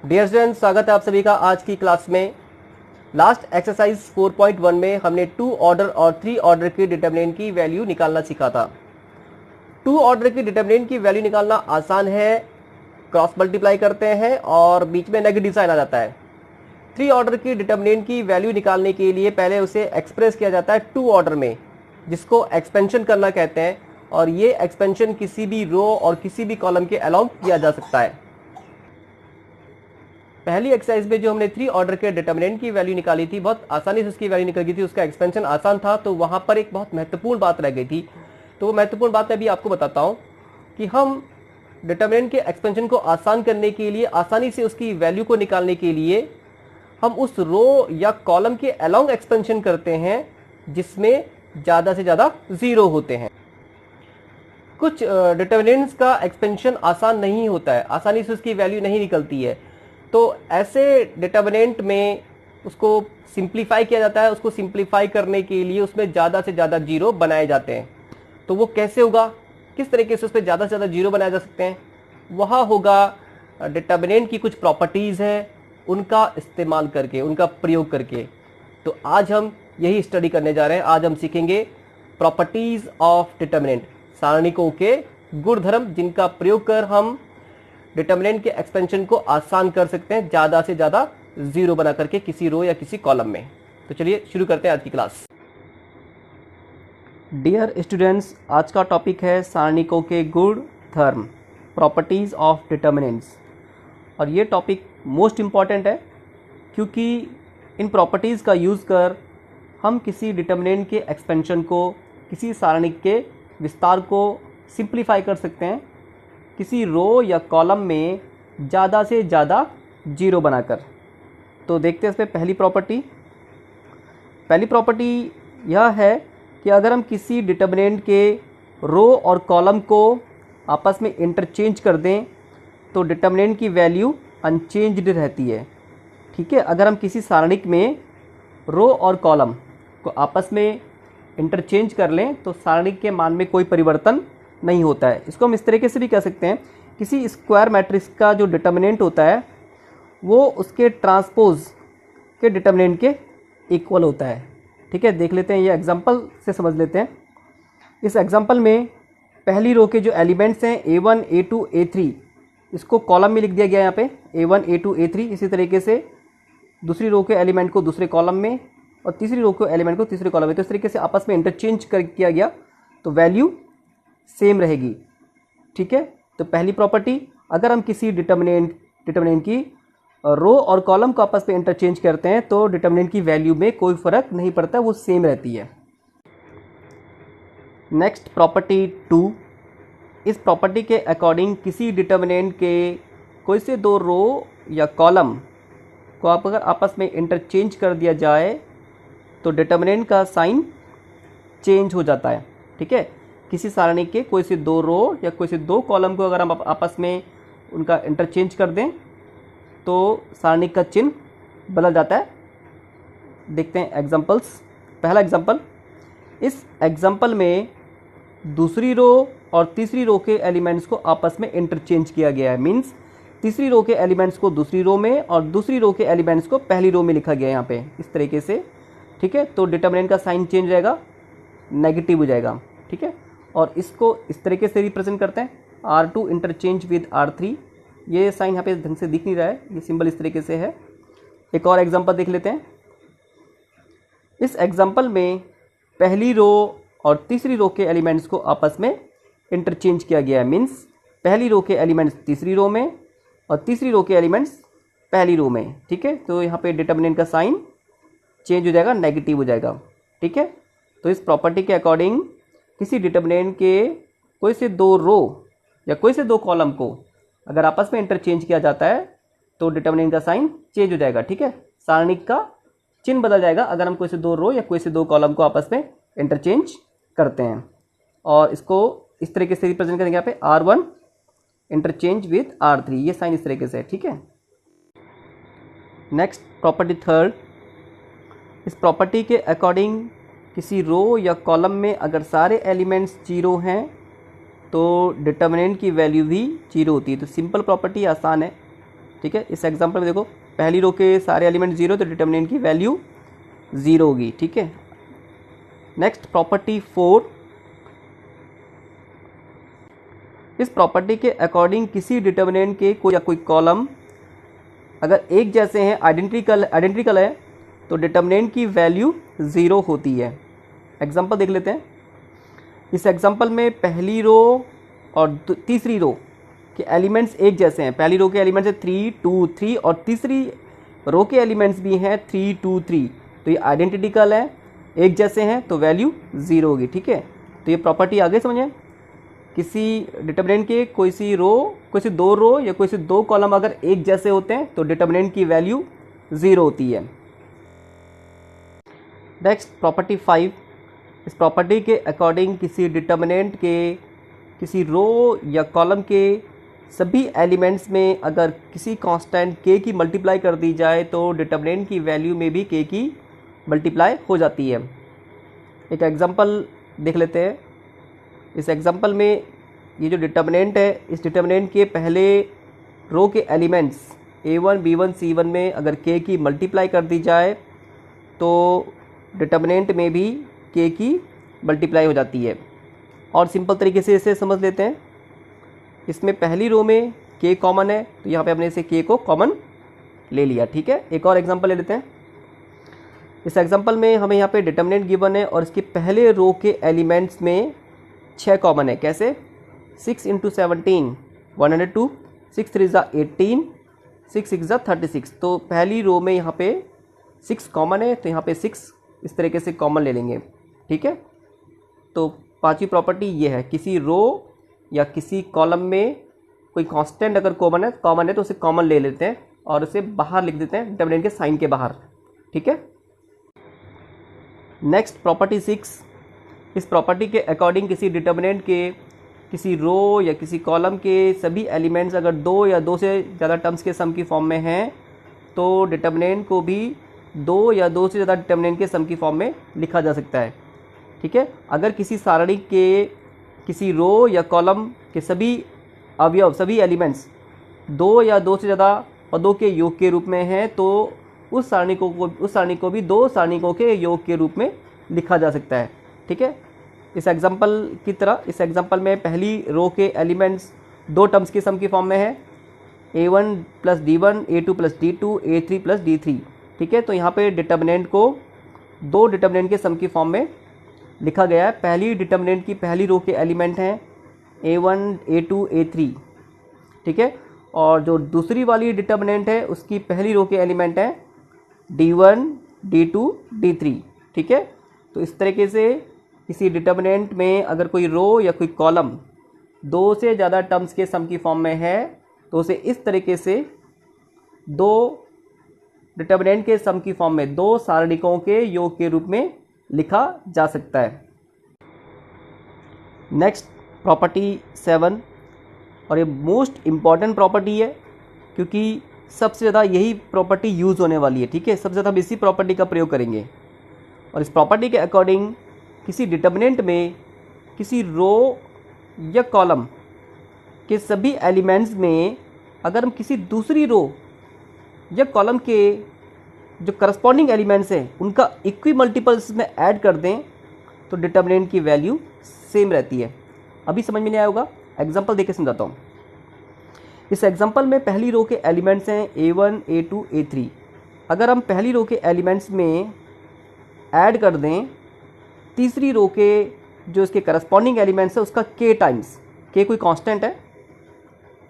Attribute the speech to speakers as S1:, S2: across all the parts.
S1: Dear students, स्वागत है आप सभी का आज की क्लास में। लास्ट एक्सरसाइज 4.1 में हमने 2 ऑर्डर और 3 ऑर्डर के डिटरमिनेंट की वैल्यू निकालना सीखा था। 2 ऑर्डर की डिटरमिनेंट की वैल्यू निकालना आसान है, क्रॉस मल्टीप्लाई करते हैं और बीच में नेगेटिव साइन आ जाता है। 3 ऑर्डर की डिटरमिनेंट की वैल्यू निकालने के लिए पहले उसे एक्सप्रेस किया जाता है 2 ऑर्डर में, जिसको एक्सपेंशन करना कहते हैं, और ये एक्सपेंशन किसी भी रो और किसी भी कॉलम के अलोंग किया जा सकता है। पहली एक्सरसाइज में जो हमने 3 ऑर्डर के डिटरमिनेंट की वैल्यू निकाली थी, बहुत आसानी से उसकी वैल्यू निकल गई थी, उसका एक्सपेंशन आसान था। तो वहां पर एक बहुत महत्वपूर्ण बात रह गई थी, तो वो महत्वपूर्ण बात मैं अभी आपको बताता हूं कि हम डिटरमिनेंट के एक्सपेंशन को आसान करने के लिए, आसानी से उसकी वैल्यू को निकालने के लिए हम उस रो या कॉलम के अलोंग एक्सपेंशन करते हैं जिसमें ज़्यादा से ज़्यादा जीरो होते हैं। कुछ डिटरमिनेंट्स का एक्सपेंशन आसान नहीं होता है, आसानी से उसकी वैल्यू नहीं निकलती है, तो ऐसे डिटरमिनेंट में उसको सिंप्लीफाई किया जाता है। उसको सिंप्लीफाई करने के लिए उसमें ज़्यादा से ज़्यादा जीरो बनाए जाते हैं। तो वो कैसे होगा, किस तरीके से उसमें ज़्यादा से ज़्यादा जीरो बनाए जा सकते हैं, वहाँ होगा डिटरमिनेंट की कुछ प्रॉपर्टीज़ हैं, उनका इस्तेमाल करके, उनका प्रयोग करके। तो आज हम यही स्टडी करने जा रहे हैं। आज हम सीखेंगे प्रॉपर्टीज़ ऑफ डिटरमिनेंट, सारणिकों के गुणधर्म, जिनका प्रयोग कर हम डिटरमिनेंट के एक्सपेंशन को आसान कर सकते हैं, ज़्यादा से ज़्यादा जीरो बना करके किसी रो या किसी कॉलम में। तो चलिए शुरू करते हैं आज की क्लास। डियर स्टूडेंट्स, आज का टॉपिक है सारणिकों के गुणधर्म, प्रॉपर्टीज़ ऑफ डिटरमिनेंट्स। और ये टॉपिक मोस्ट इम्पॉर्टेंट है क्योंकि इन प्रॉपर्टीज़ का यूज़ कर हम किसी डिटरमिनेंट के एक्सपेंशन को, किसी सारणिक के विस्तार को सिंप्लीफाई कर सकते हैं किसी रो या कॉलम में ज़्यादा से ज़्यादा जीरो बनाकर। तो देखते हैं इसमें पहली प्रॉपर्टी यह है कि अगर हम किसी डिटरमिनेंट के रो और कॉलम को आपस में इंटरचेंज कर दें तो डिटरमिनेंट की वैल्यू अनचेंज्ड रहती है। ठीक है, अगर हम किसी सारणिक में रो और कॉलम को आपस में इंटरचेंज कर लें तो सारणिक के मान में कोई परिवर्तन नहीं होता है। इसको हम इस तरीके से भी कह सकते हैं, किसी स्क्वायर मैट्रिक्स का जो डिटरमिनेंट होता है वो उसके ट्रांसपोज के डिटरमिनेंट के इक्वल होता है। ठीक है, देख लेते हैं, ये एग्जांपल से समझ लेते हैं। इस एग्जांपल में पहली रो के जो एलिमेंट्स हैं A1, A2, A3, इसको कॉलम में लिख दिया गया यहाँ पे A1, A2, A3। इसी तरीके से दूसरी रो के एलिमेंट को दूसरे कॉलम में और तीसरी रो के एलिमेंट को तीसरे कॉलम में, तो इस तरीके से आपस में इंटरचेंज किया गया तो वैल्यू सेम रहेगी। ठीक है, तो पहली प्रॉपर्टी, अगर हम किसी डिटरमिनेंट की रो और कॉलम को आपस में इंटरचेंज करते हैं तो डिटरमिनेंट की वैल्यू में कोई फर्क नहीं पड़ता, वो सेम रहती है। नेक्स्ट प्रॉपर्टी 2, इस प्रॉपर्टी के अकॉर्डिंग किसी डिटरमिनेंट के कोई से दो रो या कॉलम को आप अगर आपस में इंटरचेंज कर दिया जाए तो डिटरमिनेंट का साइन चेंज हो जाता है। ठीक है, किसी सारणी के कोई से दो रो या कोई से दो कॉलम को अगर हम आपस में उनका इंटरचेंज कर दें तो सारणी का चिन्ह बदल जाता है। देखते हैं एग्जांपल्स। पहला एग्जांपल, इस एग्जांपल में दूसरी रो और तीसरी रो के एलिमेंट्स को आपस में इंटरचेंज किया गया है। मीन्स तीसरी रो के एलिमेंट्स को दूसरी रो में और दूसरी रो के एलिमेंट्स को पहली रो में लिखा गया है यहाँ पे इस तरीके से। ठीक है, तो डिटरमिनेंट का साइन चेंज रहेगा, नेगेटिव हो जाएगा। ठीक है, और इसको इस तरीके से रिप्रेजेंट करते हैं R2 इंटरचेंज विद R3। ये साइन यहाँ पे ढंग से दिख नहीं रहा है, ये सिंबल इस तरीके से है। एक और एग्जांपल देख लेते हैं। इस एग्जांपल में पहली रो और तीसरी रो के एलिमेंट्स को आपस में इंटरचेंज किया गया है। मीन्स पहली रो के एलिमेंट्स तीसरी रो में और तीसरी रो के एलिमेंट्स पहली रो में। ठीक है, तो यहाँ पे डिटरमिनेंट का साइन चेंज हो जाएगा, नेगेटिव हो जाएगा। ठीक है, तो इस प्रॉपर्टी के अकॉर्डिंग किसी डिटरमिनेंट के कोई से दो रो या कोई से दो कॉलम को अगर आपस में इंटरचेंज किया जाता है तो डिटरमिनेंट का साइन चेंज हो जाएगा। ठीक है, सारणिक का चिन्ह बदल जाएगा अगर हम कोई से दो रो या कोई से दो कॉलम को आपस में इंटरचेंज करते हैं। और इसको इस तरीके से रिप्रेजेंट करेंगे यहाँ पे R1 इंटरचेंज विद R3, ये साइन इस तरीके से है। ठीक है, नेक्स्ट प्रॉपर्टी थर्ड, इस प्रॉपर्टी के अकॉर्डिंग किसी रो या कॉलम में अगर सारे एलिमेंट्स जीरो हैं तो डिटरमिनेंट की वैल्यू भी जीरो होती है। तो सिंपल प्रॉपर्टी, आसान है। ठीक है। इस एग्जांपल में देखो पहली रो के सारे एलिमेंट 0 तो डिटर्मिनेंट की वैल्यू 0 होगी, ठीक है। नेक्स्ट प्रॉपर्टी 4, इस प्रॉपर्टी के अकॉर्डिंग किसी डिटर्मिनेंट के कोई या कोई कॉलम अगर एक जैसे हैं, आइडेंटिकल है, तो डिटर्मिनेंट की वैल्यू 0 होती है। एग्जांपल देख लेते हैं। इस एग्जांपल में पहली रो और तीसरी रो के एलिमेंट्स एक जैसे हैं। पहली रो के एलिमेंट्स है 3 2 3 और तीसरी रो के एलिमेंट्स भी हैं 3 2 3, तो ये आइडेंटिकल है, एक जैसे हैं, तो वैल्यू 0 होगी, ठीक है। तो ये प्रॉपर्टी आगे समझें। किसी डिटर्मिनेंट के कोई सी दो रो या कोई सी दो कॉलम अगर एक जैसे होते हैं तो डिटर्मिनेंट की वैल्यू 0 होती है। नेक्स्ट प्रॉपर्टी 5, इस प्रॉपर्टी के अकॉर्डिंग किसी डिटर्मिनेंट के किसी रो या कॉलम के सभी एलिमेंट्स में अगर किसी कांस्टेंट k की मल्टीप्लाई कर दी जाए तो डिटर्मिनेंट की वैल्यू में भी k की मल्टीप्लाई हो जाती है। एक एग्जांपल देख लेते हैं। इस एग्जांपल में ये जो डिटर्मिनेंट है, इस डिटर्मिनेंट के पहले रो के एलिमेंट्स a1 b1 c1 में अगर k की मल्टीप्लाई कर दी जाए तो डिटर्मिनेंट में भी k की मल्टीप्लाई हो जाती है। और सिंपल तरीके से इसे समझ लेते हैं। इसमें पहली रो में k कॉमन है तो यहाँ पे हमने इसे k को कॉमन ले लिया, ठीक है। एक और एग्जांपल ले लेते हैं। इस एग्जांपल में हमें यहाँ पे डिटर्मिनेंट गिवन है और इसके पहले रो के एलिमेंट्स में 6 कॉमन है। कैसे? 6 × 17 102, 6 3 18, 6 6 36। तो पहली रो में यहाँ पे 6 कॉमन है तो यहाँ पे 6 इस तरीके से कॉमन ले लेंगे, ठीक है। तो पांचवी प्रॉपर्टी ये है, किसी रो या किसी कॉलम में कोई कांस्टेंट अगर कॉमन है तो उसे कॉमन ले लेते हैं और उसे बाहर लिख देते हैं डिटर्मिनेंट के साइन के बाहर, ठीक है। नेक्स्ट प्रॉपर्टी 6, इस प्रॉपर्टी के अकॉर्डिंग किसी डिटर्मिनेंट के किसी रो या किसी कॉलम के सभी एलिमेंट्स अगर 2 या 2 से ज़्यादा टर्म्स के सम की फॉर्म में हैं तो डिटर्मिनेंट को भी 2 या 2 से ज़्यादा डिटर्मिनेंट के सम की फॉर्म में लिखा जा सकता है, ठीक है। अगर किसी सारणी के किसी रो या कॉलम के सभी अवयव सभी एलिमेंट्स 2 या 2 से ज़्यादा पदों के योग के रूप में हैं तो उस सारणी को भी 2 सारणिकों के योग के रूप में लिखा जा सकता है, ठीक है। इस एग्जांपल की तरह इस एग्जांपल में पहली रो के एलिमेंट्स 2 टर्म्स के सम की फॉर्म में है a1 + d1, a2 + d2, a3 + d3, ठीक है। तो यहाँ पे डिटर्मिनेंट को 2 डिटर्मिनेंट के सम की फॉर्म में लिखा गया है। पहली डिटर्मिनेंट की पहली रो के एलिमेंट हैं a1 a2 a3, ठीक है। और जो दूसरी वाली डिटर्मिनेंट है उसकी पहली रो के एलिमेंट हैं d1 d2 d3, ठीक है। तो इस तरीके से किसी डिटर्मिनेंट में अगर कोई रो या कोई कॉलम 2 से ज़्यादा टर्म्स के सम की फॉर्म में है तो उसे इस तरीके से 2 डिटर्मिनेंट के सम की फॉर्म में 2 सारणिकों के योग के रूप में लिखा जा सकता है। नेक्स्ट प्रॉपर्टी 7, और ये मोस्ट इम्पॉर्टेंट प्रॉपर्टी है क्योंकि सबसे ज़्यादा यही प्रॉपर्टी यूज़ होने वाली है, ठीक है। सबसे ज़्यादा हम इसी प्रॉपर्टी का प्रयोग करेंगे। और इस प्रॉपर्टी के अकॉर्डिंग किसी डिटर्मिनेंट में किसी रो या कॉलम के सभी एलिमेंट्स में अगर हम किसी दूसरी रो या कॉलम के जो करस्पॉन्डिंग एलिमेंट्स हैं उनका इक्वी मल्टीपल्स में ऐड कर दें तो डिटर्मिनेंट की वैल्यू सेम रहती है। अभी समझ में नहीं आया होगा, एग्जांपल देके समझाता हूँ। इस एग्जांपल में पहली रो के एलिमेंट्स हैं a1 a2 a3। अगर हम पहली रो के एलिमेंट्स में ऐड कर दें तीसरी रो के जो इसके करस्पॉन्डिंग एलिमेंट्स है उसका k टाइम्स, k कोई कांस्टेंट है,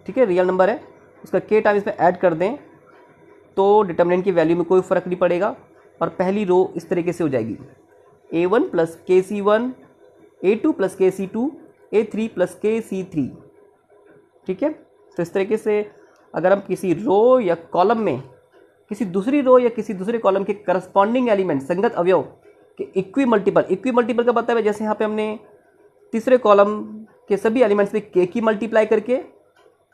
S1: ठीक है, रियल नंबर है, उसका k टाइम्स में ऐड कर दें तो डिटर्मिनेंट की वैल्यू में कोई फ़र्क नहीं पड़ेगा और पहली रो इस तरीके से हो जाएगी a1 + kc1, a2 + kc2, a3 + kc3, ठीक है। तो इस तरीके से अगर हम किसी रो या कॉलम में किसी दूसरी रो या किसी दूसरे कॉलम के करस्पॉन्डिंग एलिमेंट संगत अवयव के इक्वी मल्टीपल का मतलब है जैसे यहाँ पे हमने तीसरे कॉलम के सभी एलिमेंट्स में k की मल्टीप्लाई करके,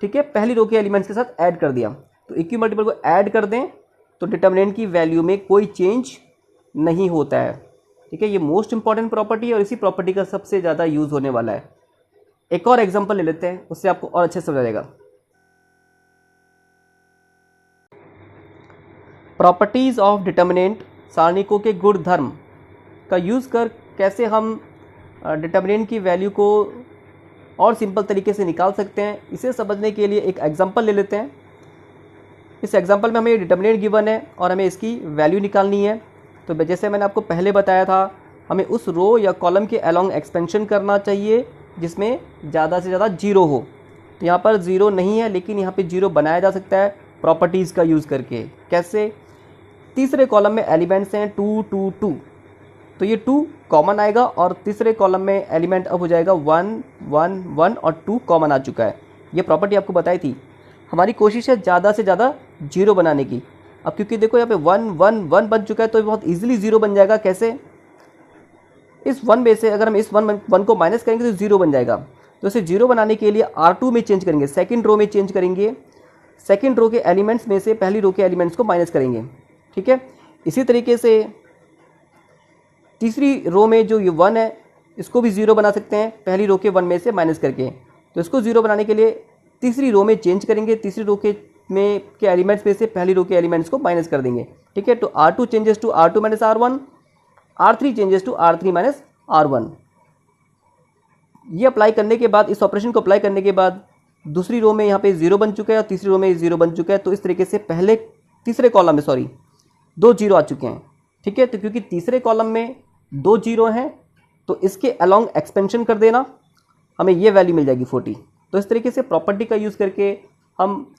S1: ठीक है, पहली रो के एलिमेंट्स के साथ ऐड कर दिया। तो इक्वी मल्टीपल को ऐड कर दें तो डिटर्मिनेंट की वैल्यू में कोई चेंज नहीं होता है, ठीक है। ये मोस्ट इंपॉर्टेंट प्रॉपर्टी है और इसी प्रॉपर्टी का सबसे ज़्यादा यूज़ होने वाला है। एक और एग्जाम्पल ले लेते हैं, उससे आपको और अच्छे से समझ आएगा। प्रॉपर्टीज़ ऑफ डिटर्मिनेंट, सारणिकों के गुण धर्म का यूज़ कर कैसे हम डिटर्मिनेंट की वैल्यू को और सिंपल तरीके से निकाल सकते हैं, इसे समझने के लिए एक एग्जांपल ले लेते हैं। इस एग्जांपल में हमें डिटर्मिनेंट गिवन है और हमें इसकी वैल्यू निकालनी है। तो जैसे मैंने आपको पहले बताया था, हमें उस रो या कॉलम के अलोंग एक्सपेंशन करना चाहिए जिसमें ज़्यादा से ज़्यादा जीरो हो। तो यहाँ पर ज़ीरो नहीं है, लेकिन यहाँ पे जीरो बनाया जा सकता है प्रॉपर्टीज़ का यूज़ करके। कैसे? तीसरे कॉलम में एलिमेंट्स हैं 2 2 2, तो ये 2 कॉमन आएगा और तीसरे कॉलम में एलिमेंट अब हो जाएगा 1 1 1 और 2 कॉमन आ चुका है। ये प्रॉपर्टी आपको बताई थी। हमारी कोशिश है ज़्यादा से ज़्यादा जीरो बनाने की। अब क्योंकि देखो यहाँ पे 1 1 1 बन चुका है, तो ये बहुत ईजिली जीरो बन जाएगा। कैसे? इस 1 में से अगर हम इस 1 को माइनस करेंगे तो जीरो बन जाएगा। तो इसे जीरो बनाने के लिए R2 में चेंज करेंगे, सेकंड रो में चेंज करेंगे, सेकंड रो के एलिमेंट्स में से पहली रो के एलिमेंट्स को माइनस करेंगे। ठीक है, इसी तरीके से तीसरी रो में जो ये 1 है इसको भी ज़ीरो बना सकते हैं पहली रो के 1 में से माइनस करके। तो इसको ज़ीरो बनाने के लिए तीसरी रो में चेंज करेंगे, तीसरी रो के एलिमेंट्स में से पहली रो के एलिमेंट्स को माइनस कर देंगे। ठीक है, तो R2 चेंजेस टू R2 माइनस R1, R3 changes to R3 माइनस R1। ये अप्लाई करने के बाद, इस ऑपरेशन को अप्लाई करने के बाद दूसरी रो में यहाँ पे ज़ीरो बन चुका है और तीसरी रो में ज़ीरो बन चुका है। तो इस तरीके से पहले तीसरे कॉलम में 2 जीरो आ चुके हैं। ठीक है, तो क्योंकि तीसरे कॉलम में 2 जीरो हैं तो इसके अलोंग एक्सपेंशन कर देना, हमें ये वैल्यू मिल जाएगी 40। तो इस तरीके से प्रॉपर्टी का यूज़ करके हम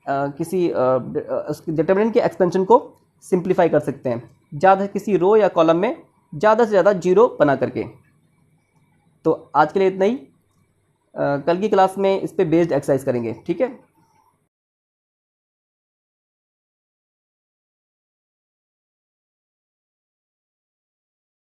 S1: किसी डिटर्मिनेंट के एक्सपेंशन को सिंप्लीफाई कर सकते हैं, ज़्यादा किसी रो या कॉलम में ज़्यादा से ज़्यादा जीरो बना करके। तो आज के लिए इतना ही। कल की क्लास में इस पे बेस्ड एक्सरसाइज करेंगे। ठीक है।